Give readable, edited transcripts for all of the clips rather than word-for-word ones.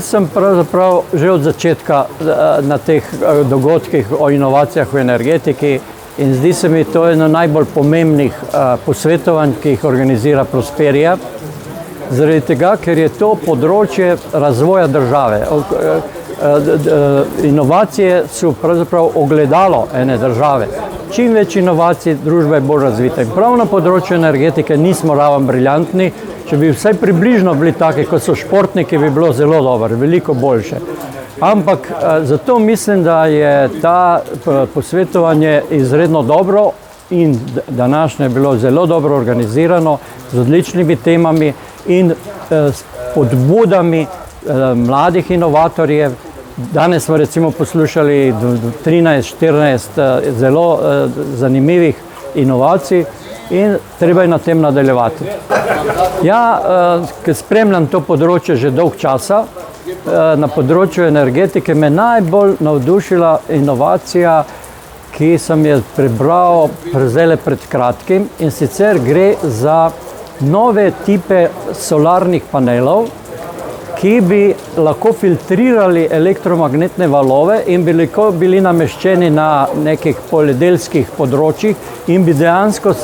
Sem pravzaprav že od začetka na teh dogodkih o inovacijah v energetiki in zdi se mi to eno najbolj pomembnih posvetovanj, ki jih organizira Prosperija. Zaradi tega, ker je to področje razvoja države. Inovacije so pravzaprav ogledalo ene države. Čim več inovacij, družba je bolj razvita. In prav na področju energetike nismo ravno briljantni. Če bi vsaj približno bili taki, kot so športniki, bi bilo zelo dobro, veliko boljše. Ampak zato mislim, da je ta posvetovanje izredno dobro in današnje je bilo zelo dobro organizirano z odličnimi temami in spodbudami mladih inovatorjev. Danes smo recimo poslušali 13-14 zelo zanimivih inovacij in treba je na tem nadaljevati. Ja, ker spremljam to področje že dolg časa, na področju energetike me najbolj navdušila inovacija, ki sem je prebral pred kratkim, in sicer gre za nove tipe solarnih panelov, ki bi lahko filtrirali elektromagnetne valove in bi lahko bili nameščeni na nekih poljedelskih področjih in bi dejansko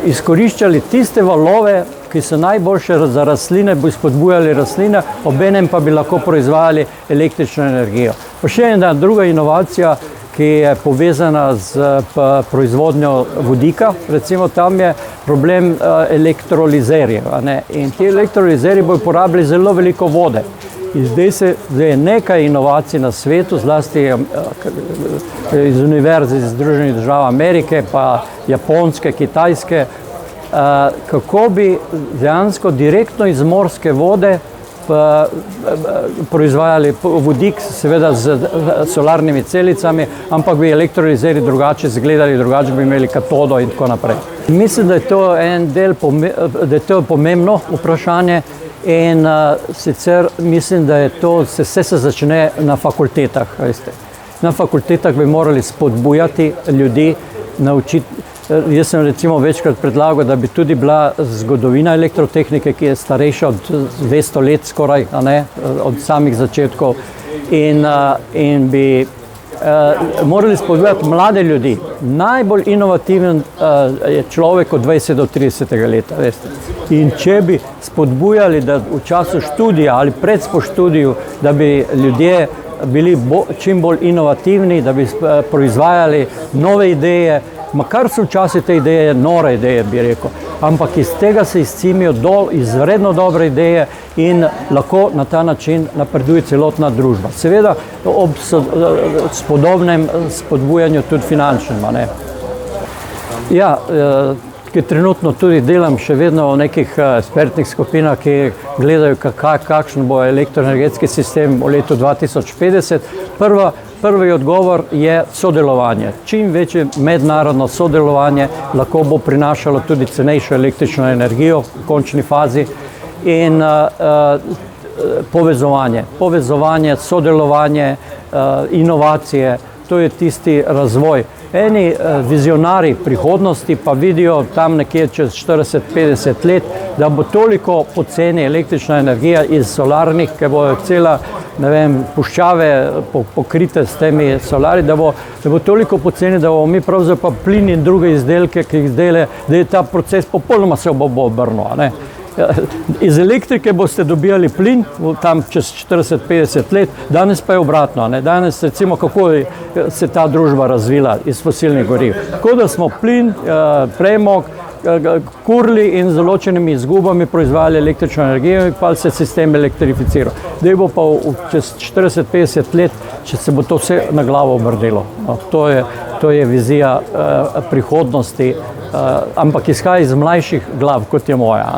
izkoriščali tiste valove, ki so najboljše za rastline, bi spodbujali rastline, obenem pa bi lahko proizvajali električno energijo. Pa še ena druga inovacija, ki je povezana z proizvodnjo vodika. Recimo tam je problem elektrolizerjev. In ti elektrolizerji bodo porabili zelo veliko vode. In zdaj je nekaj inovacij na svetu, zlasti iz univerze iz Združenih držav Amerike, pa Japonske, Kitajske, kako bi dejansko direktno iz morske vode proizvajali vodik, seveda z solarnimi celicami, ampak bi elektrolizeri drugače izgledali, drugače bi imeli katodo in tako naprej. Mislim, da je to da je to pomembno vprašanje in sicer mislim, da je to, vse se začne na fakultetah, veste. Na fakultetah bi morali spodbujati ljudi, naučiti. Jaz sem recimo večkrat predlagal, da bi tudi bila zgodovina elektrotehnike, ki je starejša od 200 let skoraj, od samih začetkov, in bi morali spodbujati mlade ljudi. Najbolj inovativen je človek od 20 do 30 leta, veste. In če bi spodbujali, da v času študija ali pred študiju, da bi ljudje bili čim bolj inovativni, da bi proizvajali nove ideje, makar so včasih te ideje nore ideje, bi rekel, ampak iz tega se izcimijo izredno dobre ideje in lahko na ta način napreduje celotna družba. Seveda ob podobnem spodbujanju tudi finančnem. Ja, ki trenutno tudi delam še vedno v nekih ekspertnih skupinah, ki gledajo, kakšen bo elektroenergetski sistem v letu 2050. Prvi odgovor je sodelovanje. Čim večje mednarodno sodelovanje lahko bo prinašalo tudi cenejšo električno energijo v končni fazi in povezovanje, sodelovanje, inovacije, to je tisti razvoj. Eni vizionari prihodnosti pa vidijo tam nekje čez 40-50 let, da bo toliko poceni električna energija iz solarnih, ker bojo cela, puščave pokrite s temi solari, da bo toliko poceni, da bomo mi pravzaprav plin in druge izdelke, ki jih zdaj, da je ta proces popolnoma se bo obrnil. Iz elektrike boste dobijali plin tam čez 40-50 let, danes pa je obratno. Danes recimo, kako se ta družba razvila iz fosilnih goriv. Tako da smo plin, premog, kurili in z določenimi izgubami proizvajali električno energijo in pa se sistem elektrificiral. Zdaj bo pa čez 40-50 let, če se bo to vse na glavo obrnilo. To je vizija prihodnosti, ampak izhaja iz mlajših glav, kot je moja.